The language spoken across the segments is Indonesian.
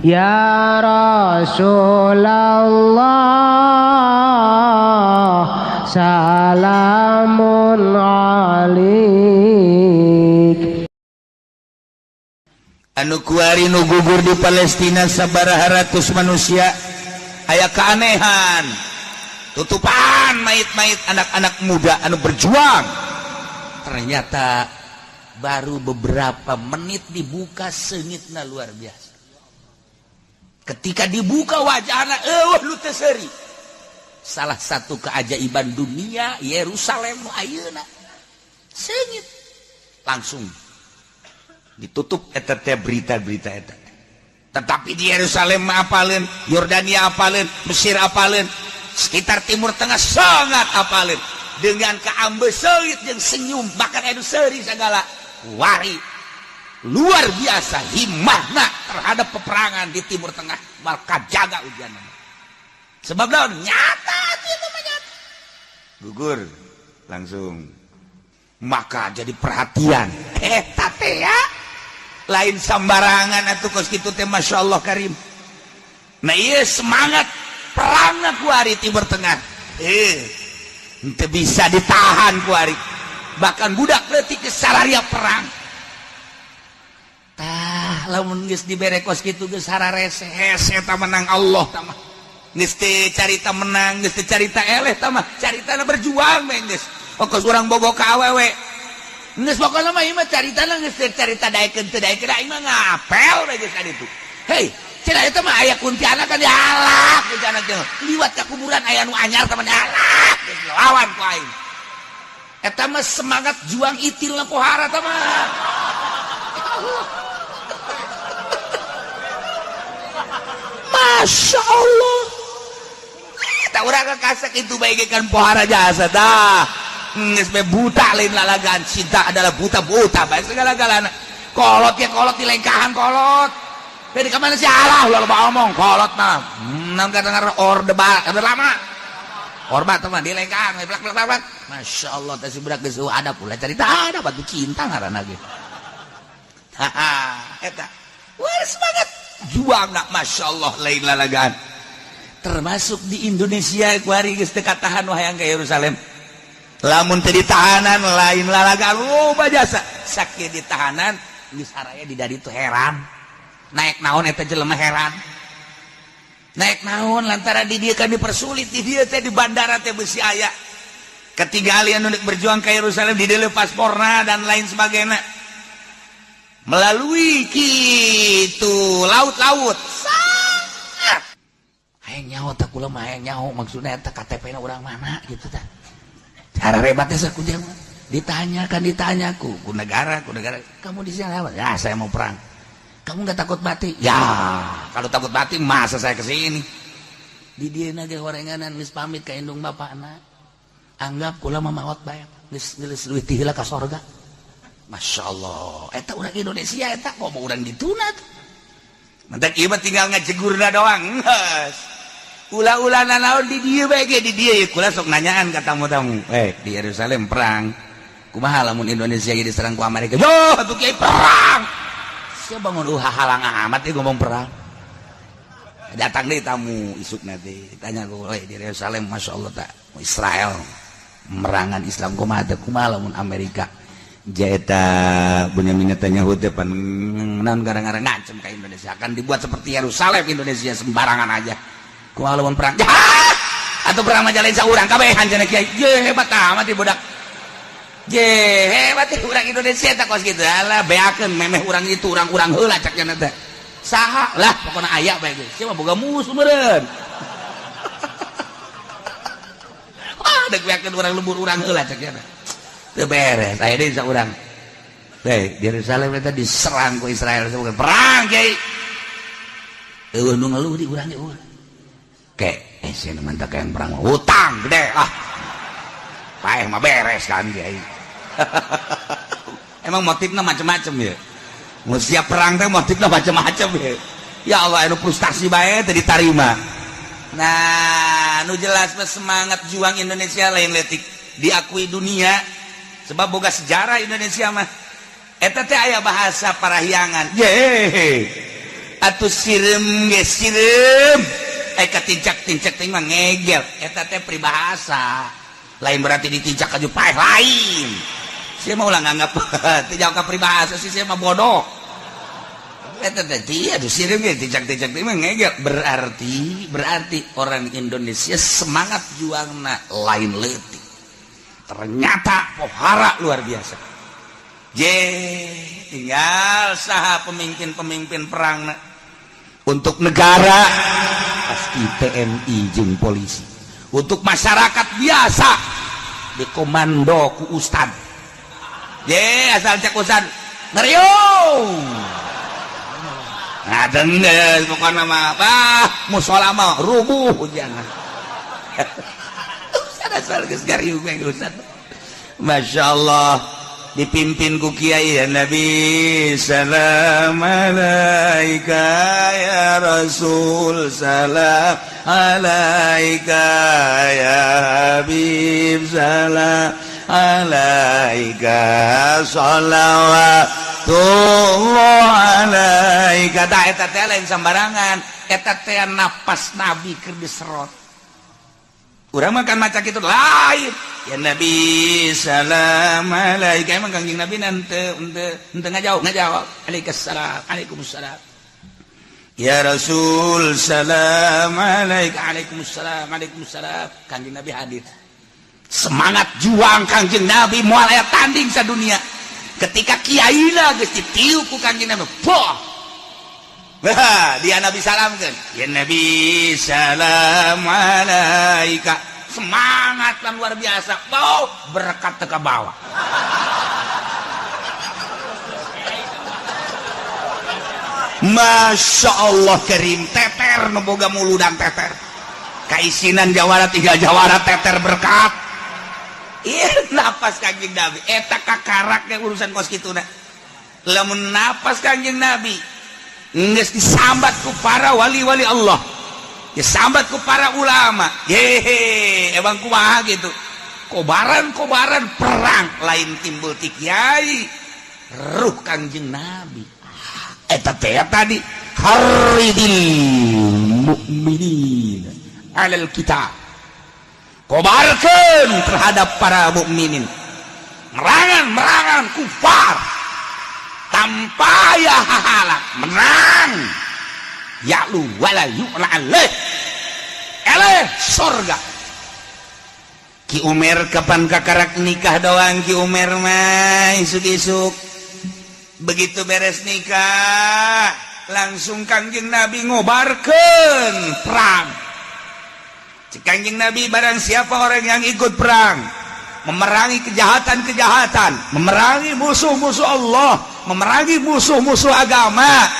ya Rasulullah salamun alaik. Anu kuari nu gugur di Palestina sabaraha ratus manusia aya keanehan tutupan mayit-mayit anak-anak muda anu berjuang. Ternyata baru beberapa menit dibuka seungitna luar biasa. Ketika dibuka wajahna lu teu seuri. Salah satu keajaiban dunia Yerusalem nu ayeuna seungit langsung ditutup eta teh berita-berita eta. Tetapi di Yerusalem apaleun, Yordania apaleun, Mesir apaleun, sekitar Timur Tengah sangat apaleun dengan keambeuseut jeung senyum bahkan anu seuri sagala wari luar biasa himmahna terhadap peperangan di Timur Tengah maka jaga ujianna. Sebab naon nyata itu nyata. Gugur langsung. Maka jadi perhatian eta teh ya lain sambarangan atuh kos kitu teh masyaallah karim. Nah ieu semangat perangna ku ari Timur Tengah teu bisa ditahan ku ari. Bahkan budak leutik geus salaria perang. Tah lamun geus dibere kos kitu geus hararese hese tah menang Allah tah mah. Geus teu carita menang, geus teu carita eleh tah mah, caritana berjuang meh geus. Pokos urang bobo ka awewe. Geus pokona mah ieu mah caritana geus teu carita daekeun teu daekeun aing mah ngapel we geus ka ditu. Hei, cenah eta mah aya kuntilanak kan dialak kuntilanak teh. Liwat ka kuburan aya nu anyar tah mah dialak lawan ku aing. Eta mah semangat juang itilna pohara tah mah. Masya Allah. Eta urang kakasek itu bagaikan pohara jasa dah. Geus be buta lain lalagan. Cinta adalah buta-buta bae segala-galana. Kolot ya kolot di lengkahan kolot. Beda ka mana si Allah lo omong kolot mah. Naon kadang-kadang orde lama. Orba teman di lengkahan blak. Masya Allah teh si budak geus ada pula cerita ada batu cinta ngaranna ge. Eta. Wah semangat juang nak Masya Allah lain lalagan. Termasuk di Indonesia kuari geus teu katahan wahayang ka Yerusalem. Lamun teu ditahanan lain lalagan loba jasa. Sakieu ditahanan geus haraya di dari itu heran. Naik naon eta jelema heran. Naik naon lantaran di dieu kan dipersulit di dieu teh di bandara teh beusi aya. Ketinggalan anu berjuang ka Yerusalem di dieu pasporna dan lain sebagainya. Melalui kitu laut-laut sangat hayang nyaho tak kula mah hayang nyaho maksudna eta KTP-na urang mana gitu tah. Cara rebatnya sakuja mah ditanyaku ku negara kamu di sini apa? Ya saya mau perang. Kamu nggak takut mati? Ya kalau takut mati masa saya kesini. Di dieu na ge horenganan geus pamit ka indung bapana. Anggap kula mah maot bae geus leuwih ti heula ka sorga. Masya Allah, eta urang Indonesia eta kok mau urang dituna tuh. Mentek ieu mah tinggal ngajegurna doang. Geus. Ulah-ulana naon di dieu bae ge di dieu kula sok nanyaan ka tamu-tamu. Di Yerusalem perang. Kumaha lamun Indonesia ge diserang ku Amerika? Yo, atuh kiai perang. Sia bangun halang amat ieu ngomong perang. Datang deui tamu isuk nanti tanya ku di Yerusalem Masya Allah tak Israel merangan Islam kumaha lamun Amerika. Jaeta Benyamin Netanyahu teh pan naon garang-garang ngancem ka Indonesia akan dibuat seperti Yerusalem Indonesia sembarangan aja. Kumaha lamun perang? Atau perang mah lain saurang kabeh hanjana kiai. Ye hebat amat ieu budak. Ye hebat ieu urang Indonesia teh kos kitu. Alah beakeun memeh urang itu urang-urang heula cak cenah teh. Saha lah pokona aya bae ge. Sia mah boga musuh meureun. Dek beakeun urang lembur urang heula cak cenah. Teu beres aya deui saurang. Di Yerusalem eta diserang ku Israel bukan perang kiai. Eueuh nu ngeluh di urang ge eueuh. Kek sia nu mantap yang perang hutang gede lah. Paeh mah beres kan kiai. Emang motifna macam-macam ya. Mau siap perang teh motifna macam-macam ya. Ya Allah anu frustasi bae teu ditarima. Nah, nu jelas semangat juang Indonesia lain leutik diakui dunia. Sebab boga sejarah Indonesia mah eta teh aya bahasa parahyangan. Ye. atuh sirem ge sirem katincak-tincak teh mah ngegel eta teh pribahasa lain berarti ditincak aju paeh lain sia mah ulah nganggap teu jauh ka pribahasa sih sia mah bodoh eta teh atuh sirem ge tincak-tincak teh mah ngegel berarti orang Indonesia semangat juangna lain leutik ternyata pohara luar biasa tinggal saha pemimpin-pemimpin perang untuk negara pasti TNI jeung polisi untuk masyarakat biasa dikomando ku ustad asal cek ustad ngeriung ngadenggeus pokona mah musola mah rubuh jangan ustad asal geus ngariung ustad masyaallah dipimpin ku kiai ya Nabi salam alaika ya Rasul salam alaika ya Habib salam alaika shalawatullah alaika eta teh lain sambarangan eta teh napas Nabi keur diserot urang mah kan maca kitu lain ya Nabi salam alaika emang kangjeng Nabi nante ngajawab Waalaikumsalam ya Rasul salam alaika Waalaikumsalam kangjeng Nabi hadir semangat juang kangjeng Nabi moal aya tanding sadunia ketika kiaina geus ditiup ku kangjeng Nabi dia Nabi salamkeun ya Nabi salam alaika semangat kan luar biasa bau berkat teka bawah Masya Allah Karim teter neboga mulu dan teter kaisinan jawara 3 jawara teter berkat napas kanjeng Nabi eta kakaraknya urusan kos kituna lamun napas kanjeng Nabi geus disambat ku para wali-wali Allah disambat ku para ulama emang kumaha gitu kobaran perang lain timbul ti kiai ruh kanjeng Nabi eta teh tadi haridil mukminin alal kitab kobarkeun terhadap para mukminin merangan kufar tanpa ya halak menang ya'lu wala yu'la alaih eleh sorga Ki Umar kapan kakarak nikah doang Ki Umar mah isuk-isuk begitu beres nikah langsung kanjeng Nabi ngobarkeun perang kanjeng Nabi barang siapa orang yang ikut perang memerangi kejahatan-kejahatan memerangi musuh-musuh Allah memerangi musuh-musuh agama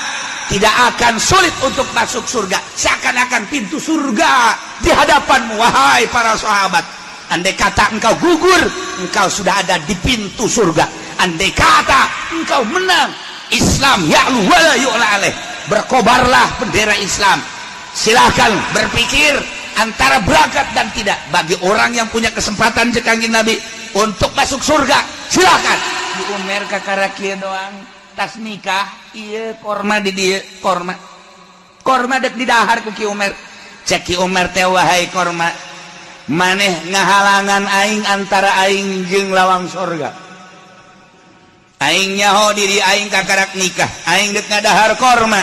tidak akan sulit untuk masuk surga seakan-akan pintu surga di hadapanmu wahai para sahabat andai kata engkau gugur engkau sudah ada di pintu surga andai kata engkau menang Islam ya'lu wala yu'la alaih berkobarlah bendera Islam silahkan berpikir antara berangkat dan tidak bagi orang yang punya kesempatan kanjeng Nabi untuk masuk surga silahkan di Umar kakarakia doang tas nikah iya korma di dia korma dek di dahar ku Ki Umar cek Ki Umar teh wahai korma maneh ngahalangan aing antara aing jeung lawang surga aing nyaho diri aing kakarak nikah aing dek ngadahar korma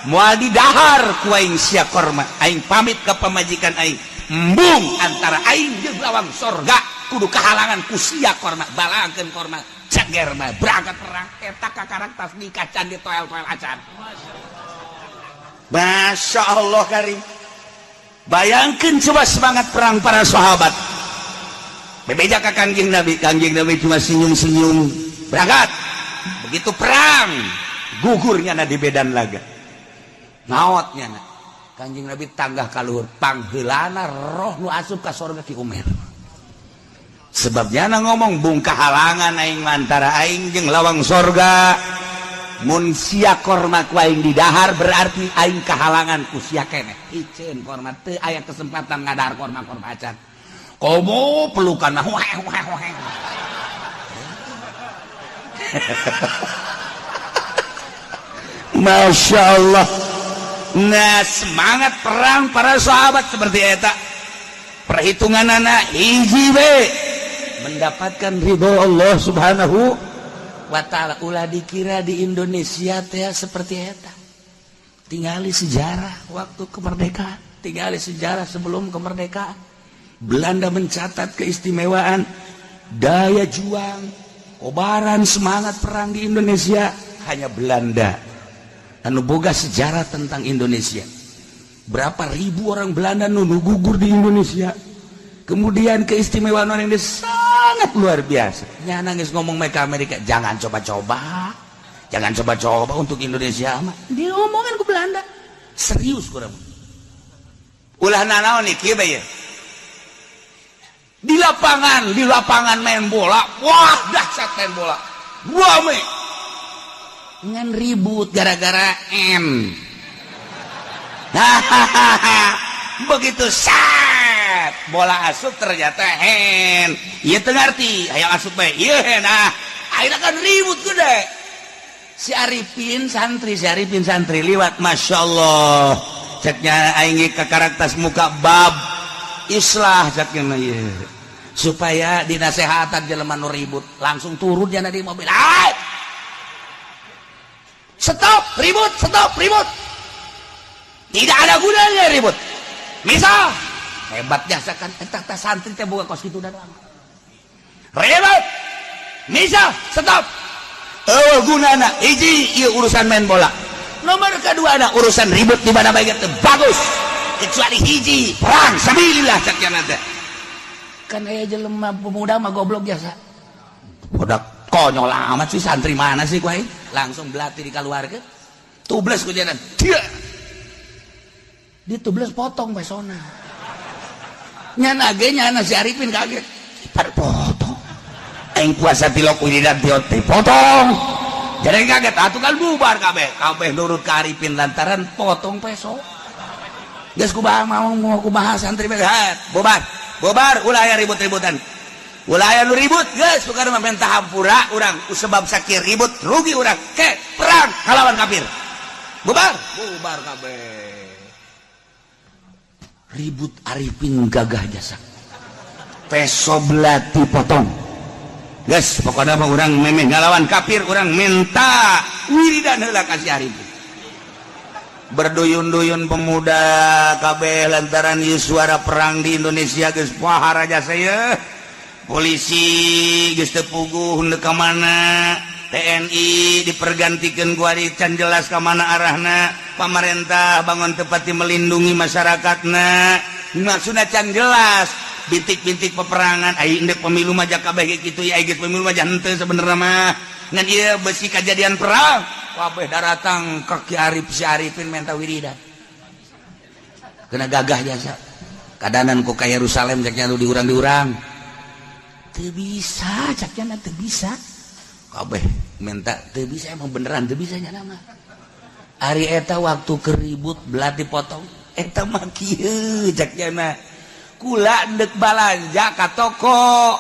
moal di dahar ku aing sia korma aing pamit ke pamajikan aing embung antara aing jeung lawang surga kudu kehalangan ku sia korma balakeun korma cager mah berangkat perang eta kakarak tas nikah can ditoel-toel acan Masya Allah Karim bayangkeun coba semangat perang para sahabat bebeja ka kanjeng Nabi cuma senyum-senyum berangkat begitu perang gugurnya na di bedan laga naotnya na kanjeng Nabi tanggah kaluhur pangheulana roh nu asup ka surga Ki Umar sebabnya na ngomong bung kahalangan aing antara aing jeung lawang sorga mun sia korma ku aing di dahar berarti aing kahalangan ku sia keneh iceun korma teu aya kesempatan ngadahar korma acan komo pelukan mah Masya Allah. Nah, semangat perang para sahabat seperti eta. Perhitungan anak hiji we mendapatkan ridho Allah Subhanahu wa ta'ala. Ulah dikira di Indonesia teh seperti eta. Tingali sejarah waktu kemerdekaan, tingali sejarah sebelum kemerdekaan. Belanda mencatat keistimewaan daya juang, kobaran semangat perang di Indonesia hanya Belanda. Anu boga sejarah tentang Indonesia. Berapa ribu orang Belanda nu gugur di Indonesia. Kemudian keistimewaan orang Indonesia sangat luar biasa. Nya nangis ngomong mereka Amerika, jangan coba-coba. Jangan coba-coba untuk Indonesia mah. Dia ngomongan ke Belanda. Serius kurang. Ulah nanaon nih kieu bae. Di lapangan main bola. Wah, dahsyat main bola. Rame. Ngan ribut gara-gara M. Begitu sat bola asup ternyata hen. Ieu teu ngarti, hayang asup bae. Ieu hen. Nah, akhirnya kan ribut gede. Si Arifin santri liwat, Masya Allah. Ceknya aing ke karaktas muka bab islah ceknya ieu. Supaya dinasehatan jelema nu ribut, langsung turun dia di mobil. Stop ribut. Tidak ada gunanya ribut. Misal hebatnya sekan eta santri teh boga kos kitu dan lama. Ribut. Misal stop. Gunana hiji ieu urusan main bola. Nomor kedua ada urusan ribut di mana bae teh bagus. Kecuali hiji perang sabilillah cakna teh. Kan aya jelema pemuda mah goblok biasa. Budak konyol amat sih santri mana sih kuai? Langsung belati dikaluarkeun. Tubles ku jalan. Ditubles potong pesona. Nyana si Arifin kaget. Pada potong. Aing kuasa tilok wiridan tioti potong. Jadi kaget atuh kan bubar kabeh nurut ka Arifin lantaran potong peso. Geus kumaha mau kumaha santri begat. Bobar ulah aya ribut-ributan. Ulah aya nu ribut geus bukan mah mentah hampura urang sebab sakir ribut rugi urang. Ke perang ngalawan kafir. Bubar kabeh. Ribut Arifin gagah jasa. Peso belati potong. Guys, pokoknya mah urang memeh ngalawan kafir, urang minta wiridan heula ka si Arifin. Berduyun-duyun pemuda kabeh lantaran ieu suara perang di Indonesia geus pahar aja saya. Polisi geus teu puguh henteu ka mana. TNI dipergantikeun ku ari can jelas ka mana arahna. Pamarentah bangun tepati melindungi masyarakatna. Maksudna can jelas. Bintik-bintik peperangan ai indek pemilu mah kabeh kitu ya geus pemilu mah henteu sabenerna mah. Ngan ieu besi kejadian perang kabeh daratang ka Ki Arif si Arifin menta wiridan. Kena gagah jasa. Kadanan ku ka Yerusalem caknya nu diurang-diurang. Teu bisa caknya teu bisa. Kabeh minta teu bisa emang beneran teu bisa nya nama. Ari eta waktu keribut belati potong eta mah kieu caknya kula endek balanja ka toko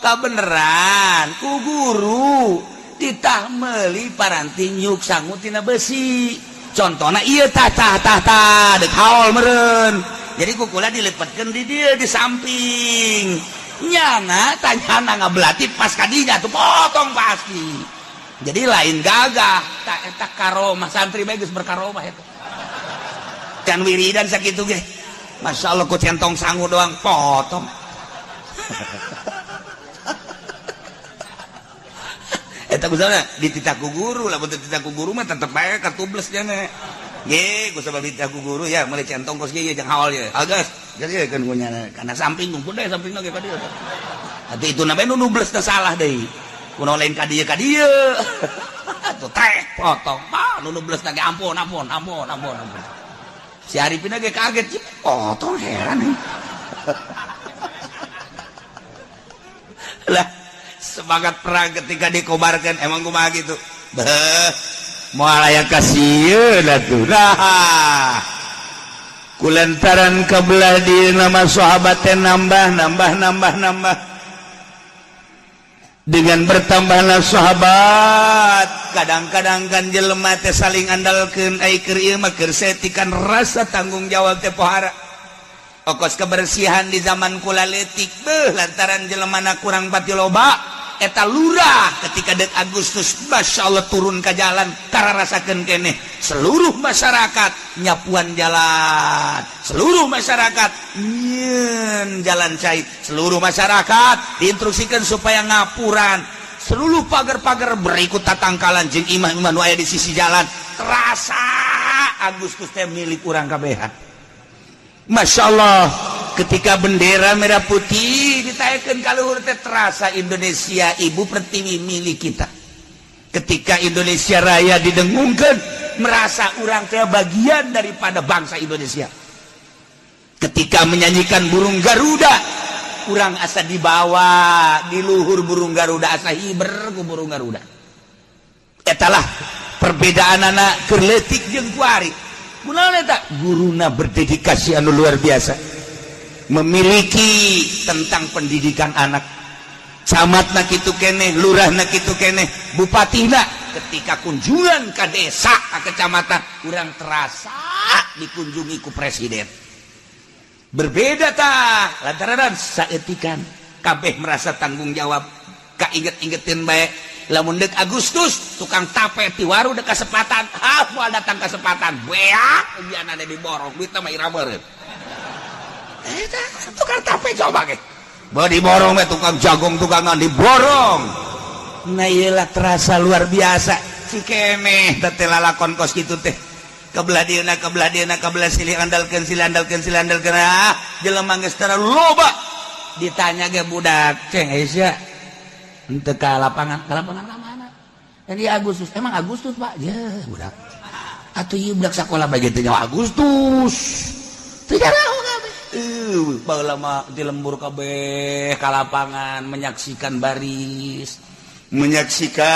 kabeneran ku guru ditah meuli paranti nyuk sangu tina besi contohna ieu tah dek haol meureun jadi ku kula dilepetkeun di dieu di samping nyana tanyana ngabelati pas ka dinya tuh potong pasti jadi lain gagah tak eta karomah santri bae geus berkaromah eta can wiridan sakitu ge Masya Allah ku centong sangu doang potong. Eta kusana dititah ku guru lah betul dititah ku guru mah tetep bae katubles nya ge ku sabab dititah ku guru ya meuli centong kos ge jeung haol ye agas jadi kan ku nya kana samping kumpul deh sampingna ge ka dieu atuh itu na bae nu nubles teh salah deui kunaon lain ka dieu atuh trek potong nu nubles teh ampun si Arifin lagi kaget, potong heran. Lah, semangat perang ketika dikobarkan, emang kumaha gitu. Moal aya kasieun atuh. Nah, kulantaran kabelah di nama sahabat teh nambah. dengan bertambahlah sahabat kadang-kadang kan jelema teh saling andalkeun ai keur ieu mah keur setikan rasa tanggung jawab teh pohara ongkos kebersihan di zaman kulaletik lantaran jelemana kurang pati loba eta lurah ketika dek Agustus Masya Allah turun ke jalan karena rasakan keneh seluruh masyarakat nyapuan jalan seluruh masyarakat nyen jalan cair seluruh masyarakat diinstruksikan supaya ngapuran seluruh pagar-pagar berikut tatangkalan jeung imam-imam nu aya di sisi jalan terasa Agustus teh milik urang kabehan Masya Allah ketika bendera merah putih ditayakeun ka luhur teh terasa Indonesia ibu pertiwi milik kita ketika Indonesia Raya didengungkeun merasa urang teh bagian daripada bangsa Indonesia ketika menyanyikan burung Garuda urang asa dibawa di luhur burung Garuda asa hiber ku burung Garuda etalah perbedaan anak keur leutik jeung kuari kunaon eta guruna berdedikasi anu luar biasa memiliki tentang pendidikan anak camatna kitu keneh lurahna kitu keneh bupatina ketika kunjungan ke desa ke kecamatan urang terasa dikunjungi ku presiden berbeda tah lantaran saeutikan kabeh merasa tanggung jawab kainget-ingetin bae lamun dek Agustus tukang tape ti waru dek kasepatan moal datang kasepatan beak biana di borong duit mah ira meureun eta tukang tape coba ge bae diborong we tukang jagung tukangan diborong nah iyalah terasa luar biasa si keneh teh lalakon kos kitu teh kebelah dieuna kebelah silih andalkeun jelema geus tara loba ditanya ge budak ceng Aisyah henteu ka lapangan mana jadi Agustus emang Agustus Pak ya budak atuh ieu budak sakola bage teh nyawa Agustus teu jaraho kabeh baheula mah di lembur kabeh ka lapangan menyaksikan baris menyaksikan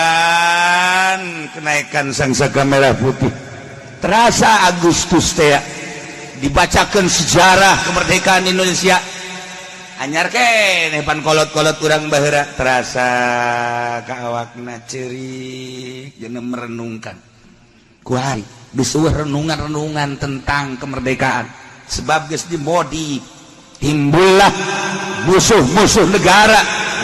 kenaikan sangsaka merah putih terasa Agustus teh dibacakan sejarah kemerdekaan Indonesia anyar keneh pan kolot-kolot urang baheura terasa ka awakna ceurik jeung merenungkan ku hari geus renungan-renungan tentang kemerdekaan sebab geus dimodi timbullah musuh-musuh negara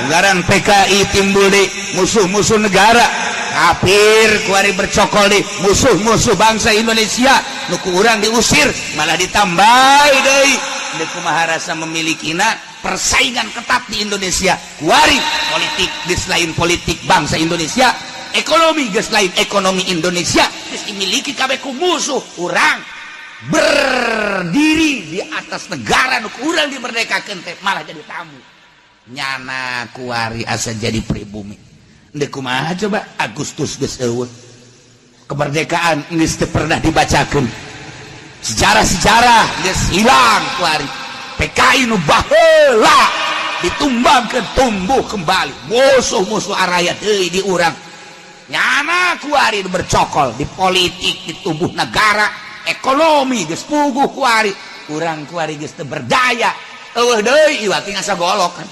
anggaran PKI timbul di musuh-musuh negara kafir kuari bercokol di musuh-musuh bangsa Indonesia nuku urang diusir malah ditambahi deui deuk kumaha rasa memilikiنا persaingan ketat di Indonesia kuari politik geus lain politik bangsa Indonesia ekonomi geus lain ekonomi Indonesia geus dimiliki kabeh ku musuh urang berdiri di atas negara nuku urang dimerdekakeun teh malah jadi tamu nyana kuari asa jadi pribumi deuk kumaha coba Agustus geus eueuh kemerdekaan geus teu pernah dibacakeun sejarah-sejarah geus hilang kuari PKI nu baheula ditumbangkeun tumbuh kembali musuh-musuh araya deui di urang nyana kuari bercokol di politik di tubuh negara ekonomi geus puguh kuari urang kuari geus teu berdaya eueuh deui ieu teh ngasa golok kan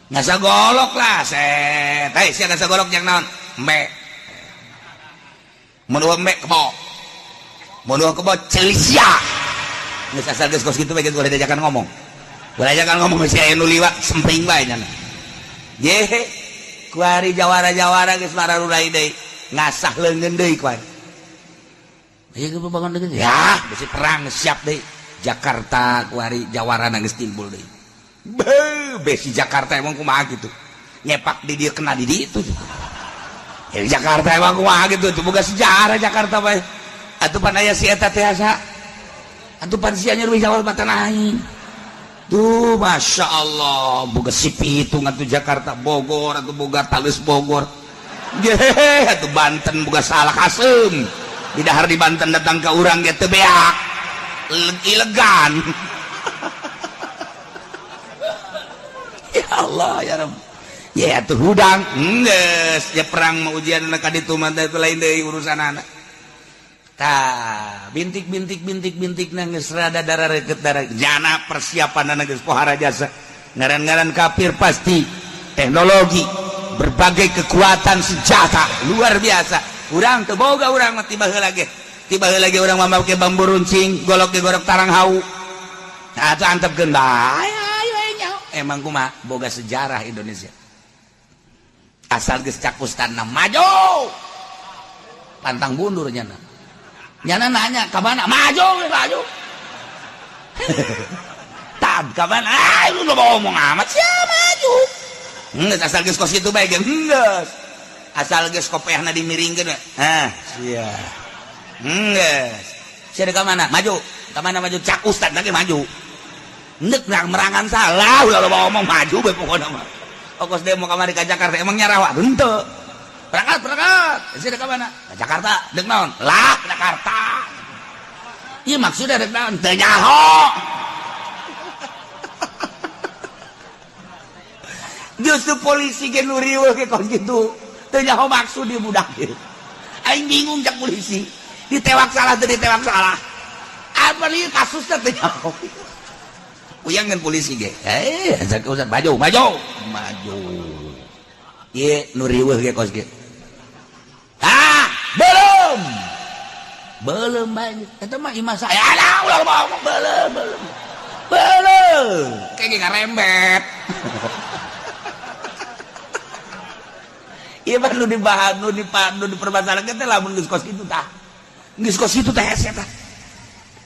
ngasa golok lah set hei sia ngasa golok yang naon me mun me kebo mun kebo celisia geus asal geus kos kitu we geus boleh diajakan ngomong si aya nu liwat semping bae nya ye kuari jawara-jawara geus mararulai deui ngasah leungeun deui kuari ieu ge bangun deui ya bisi perang siap deui Jakarta kuari jawarana geus timbul deui besi Jakarta emang kumaha gitu nyepak di dia kena di itu Jakarta emang kumaha gitu itu bukan sejarah Jakarta bae atuh pan aya si eta teh asa atuh pan sia nyeureus jawab matan aing tuh Masya Allah boga si pitung atuh Jakarta Bogor atuh boga talus Bogor ge atuh Banten boga salah kasem di dahar di Banten datang ke urang ge teu beak ilegan ya Allah ya Rabb ya atuh hudang geus ya perang mah ujian ka ditu mah teh lain deui urusanana tah bintik geus rada darareukeut jana persiapanna geus pohara jasa ngaran-ngaran kafir pasti teknologi, berbagai kekuatan senjata luar biasa. Urang teu boga urang mah tiba heula lagi urang mah make bambu runcing, golok ge gorok tarang hau. Atuh antepkeun bae ayo nyaho. Emang kumaha boga sejarah Indonesia. Asal geus cakustanna maju. Pantang mundur nyana. Nyana nanya ka mana? Maju. Tad ka mana? Lu ngomong amat sia maju. Geus asal geus kos kitu bae ge geus. Asal geus kopeahna dimiringkeun we. Hah, sia. Geus. Sia ka mana? Maju. Ka mana maju? Cak ustad lagi maju. Neuk merangan salah ulah lo ngomong maju bae pokona mah. Ongkos demo kamari ka Jakarta emang nyarawa henteu. Berangkat. Sia ka mana? Ka Jakarta. Deuk naon? Lah, Jakarta. Ieu maksudna deuk naon? Teu nyaho. Justru polisi ge nu riweuh ge kos kitu. Teu nyaho maksud ieu budak ieu. Aing bingung cak polisi. Ditewak salah teu ditewak salah. Apa ieu kasusna teu nyaho. Uyangan polisi ge. Asa ke usah maju. Ieu nu riweuh ge kos ge. Belum banyak. Eta mah imah saya. Alah ulah ngomong belum. Kayak ngarembet. Iya mah nu dibahas nu dipermasalahkeun teh lamun geus kos kitu tah. Geus kos kitu teh hese tah.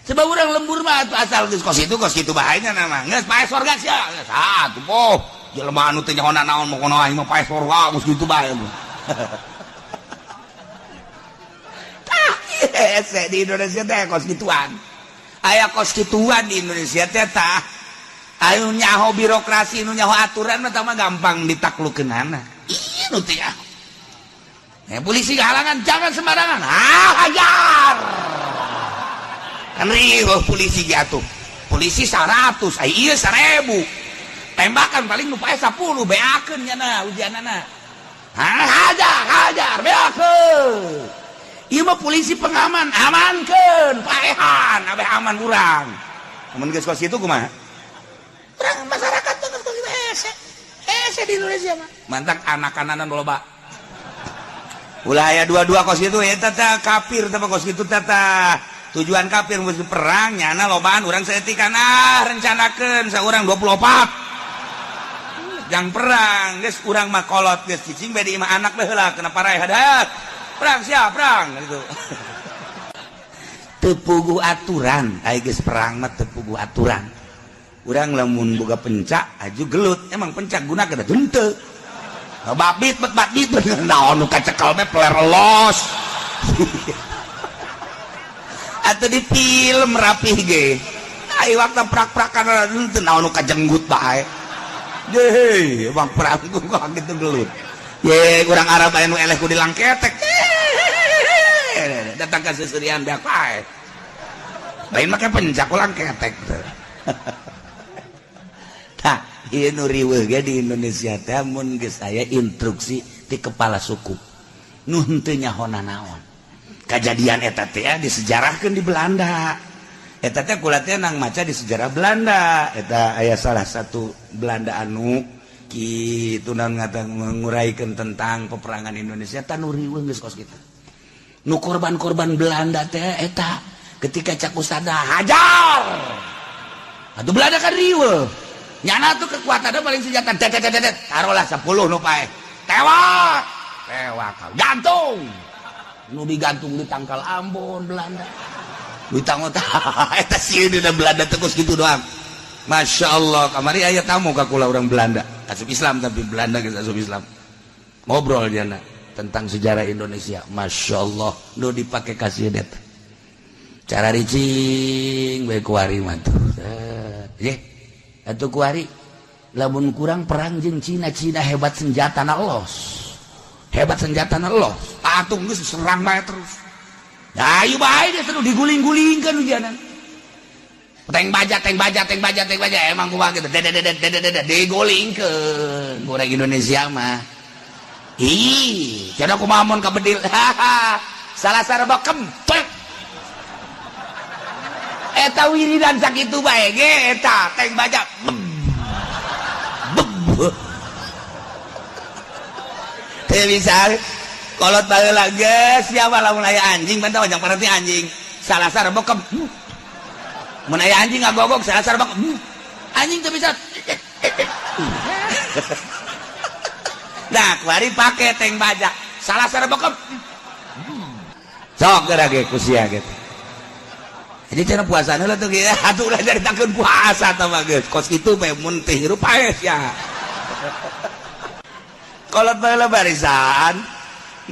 Sebab urang lembur mah asal geus kos kitu bahayana nama. Geus pae sorga sia. Geus atuh poh. Jelema anu teh nyahona naon mau kono aing mah pae sorga geus kitu bae. Tah hese di Indonesia teh kos kituan. Aya kos kituan di Indonesia teh tah. Anu nyaho birokrasi nu nyaho aturan mah tah mah gampang ditaklukeunana. Ieu nu teh. Polisi halangan jangan sembarangan. Hajar. Kan riweuh polisi jatuh. Polisi 100, ieu 1000. Tembakan paling nu pae 10 beakeun nya ujianana. Hajar beakeun. Ieu mah polisi pengaman, amankeun, paehan, abeh aman urang. Mun geus kos kitu kumaha? Urang masyarakat teh geus hese. Hese di Indonesia mah. Mantak anak-ananan loba. Ulah aya dua-dua kos kitu eta teh kafir teh kos kitu teh tujuan kafir musuh perang nyana lobaan urang saeutik rencanakeun saurang 24 jang perang geus urang mah kolot geus cicing bae di imah anak bae heula kenapa rae hadat perang siap perang gitu. Teu puguh aturan aya geus perang mah teu puguh aturan. Urang lamun boga pencak aju gelut emang pencak gunakeun henteu. Babit naon nu kacekel mah peler los. Atau di film rapih ge. Ai waktu prak-prakan teu naon nu kajenggut bae. Ye, emang perang ku kitu gelut. Ye, urang Arab aya nu eleh ku dilangketek. Datang ka seuseurean beak bae. Lain make pencak ulang ketek teh. Tah, ieu nu riweuh ge di Indonesia teh mun geus aya instruksi ti kepala suku. Nu henteu nyahona naon. Kejadian eta teh disejarahkeun di Belanda. Eta teh kula teh nang maca di sejarah Belanda. Eta aya salah satu Belanda anu kitu naon nguraykeun tentang peperangan Indonesia tah nu riweuh geus kos kitu. Nu korban-korban Belanda teh eta ketika cakusada hajar. Atuh Belanda kan riweuh. Nyana tuh kekuatannya paling senjata dedet taruhlah 10 nu pae. Tewak gantung. Nu digantung di tangkal Ambon Belanda. Ditangot eta sieun dina Belanda teh geus kitu doang. Masyaallah kamari aya tamu ka kula urang Belanda. Asup Islam tapi Belanda geus asup Islam. Ngobrol jana tentang sejarah Indonesia. Masyaallah nu dipake kasih det. Cara ricing bae kuari mah tuh. Ye. Atuh kuari lamun kurang perang jeung Cina hebat senjatana los. Hebat senjatana los. Patung geus serang bae terus. Da ieu bae dia terus diguling-gulingkeun ujianan. Teng baja emang kumaha kitu. Digulingkeun goreng Indonesia mah. Ih, cenah kumaha mun kabedil. Salah sareba kempek. Eta wiridan sakitu bae ge eta teng baja. bisa kolot baheula geus siapa lamun aya anjing bantah wajang parati anjing salasar bokem mun aya anjing ngagogok salasar bokem anjing teu bisa nah kuari pake teng bajak salasar bokem sok geura ge ku sia gitu jadi cara puasana lah tuh gitu atuh ulah dari takun puasa tah mah geus kos kitu bae mun teh hirup paes ya kolot baheula barisan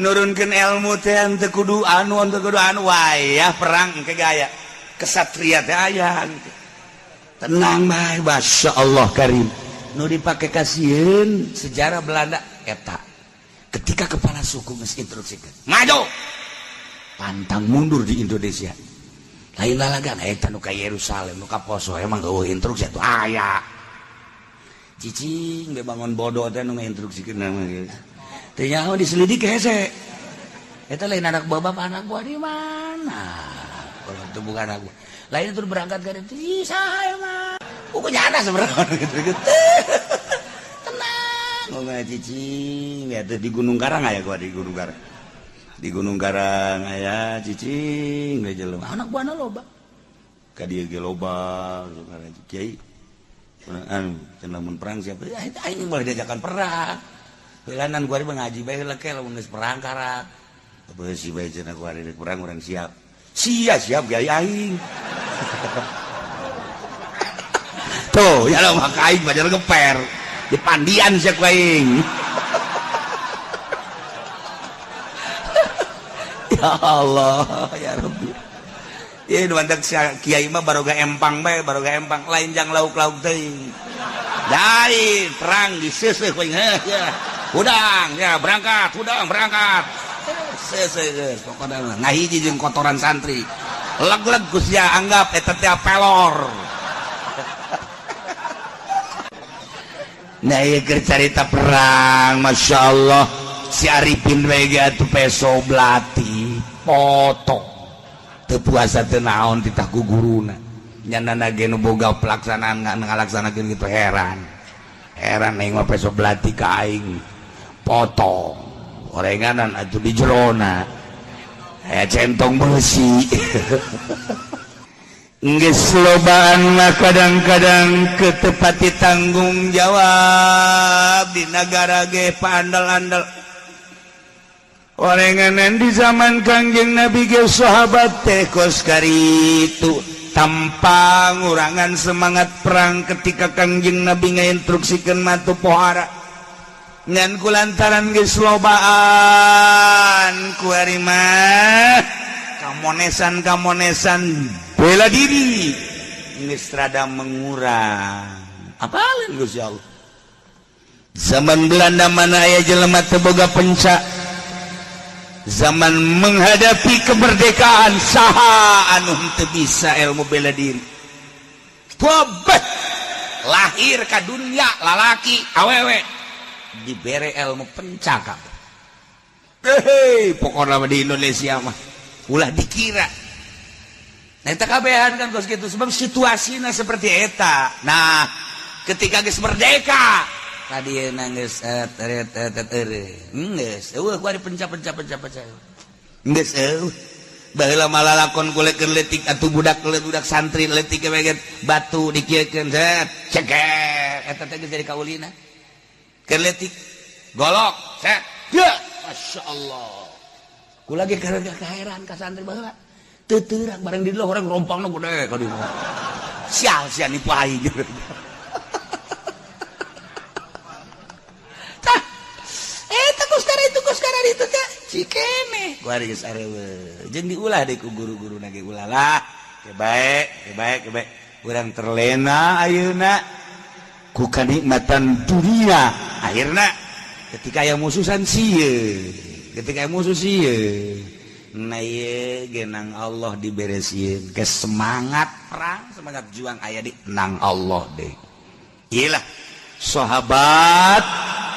nurunkeun ilmu teh teu kudu anu wayah perang ke gaya kesatria teh aya tenang bae masyaallah karim nu dipake kasieun sejarah Belanda eta ketika kepala suku geus instruksikeun maju pantang mundur di Indonesia lain lalagan eta nu ka Yerusalem nu ka Poso emang eueuh instruksi atuh aya cicing be bangun bodoh teh nu nginstruksikeun nama geus teu nyaho diselidik hese eta lain anak bapak anak buah di mana kalau itu bukan anak buah lain itu berangkat ke itu saha mah pokoknya ada sebenarnya gitu tenang ngomong cicing ya di Gunung Karang aya gua di Gunung Karang aya cicing ge jelema anak buahna loba ka dieu ge loba kiai anu lamun perang siapa aing boleh diajakan perang heulangan gua ngaji bae heula ke lamun geus perang karak beusi bae cenah gua rek perang urang siap siap kiai aing tuh ya lo maka aing bajar geper di pandian sia ku aing ya Allah ya Rabbi ya duantek kiai mah baroga empang bae lain jang lauk-lauk teuing lain perang diseuseuh ku aing ya udang ya berangkat seuseuh geus pokona ngahiji jeung kotoran santri leg-leg ku sia anggap eta teh pelor nah ieu keur carita perang masyaallah si Arifin we ge atuh peso belati potong teu puasa teu naon titah ku guruna nyanana ge nu boga pelaksanaan ngalaksanakeun kitu heran aing mah peso belati ka aing potong gorenganan atuh di jerona aya centong besi geus lobaan mah kadang-kadang ketepati tanggung jawab di negara ge paandal-andal orenganan di zaman Kangjeng Nabi ge sahabat teh kos karitu tanpa ngurangan semangat perang ketika Kangjeng Nabi ngainstruksikeun matu pohara ngan kulantaran geus lobaan ku ari mah kamonesan bela diri geus rada mengurang apalin Gusti Allah zaman Belanda mana aya jelema teu boga penca zaman menghadapi kemerdekaan saha anu teu bisa ilmu bela diri tobat lahir ka dunia lalaki awewe dibere ilmu pencakap pokoknya di Indonesia mah ulah dikira nah eta kabehan kan kos gitu sebab situasinya seperti eta nah ketika geus merdeka tadi geus geus eueuh ku ari penca geus eueuh baheula malah lakon kulekeun leutik atuh budak santri leutik we batu dikieukeun set ceker eta teh geus jadi kaulina keletik golok set ya masyaallah ku lagi kaheran ka santri baheula teu teurang bareng di dieu orang rompangna gede ka dieu sial nipu aing tah eta kuskara itu teh cikene ku ari geus areueuh jeung diulah deui ku guru-guruna ge ulah lah ke bae urang terlena ayeuna ku kanikmatan dunia akhirna ketika aya musuhan sieun nah ieu ge nang Allah diberesieun ke semangat perang semangat juang aya di nang Allah deh iyalah sahabat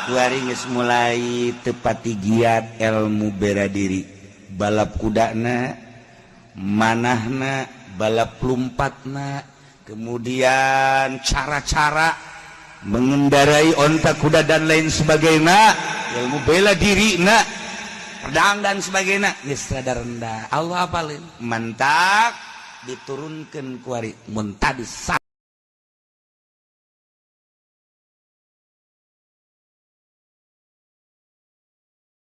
kuari geus mulai tepati giat ilmu bela diri balap kudana manahna balap lompatna kemudian cara-cara mengendarai onta kuda dan lain sebagainya ilmu bela diri pedang dan sebagainya geus rada rendah. Allah apalin mentak diturunkeun ku ari mun tadi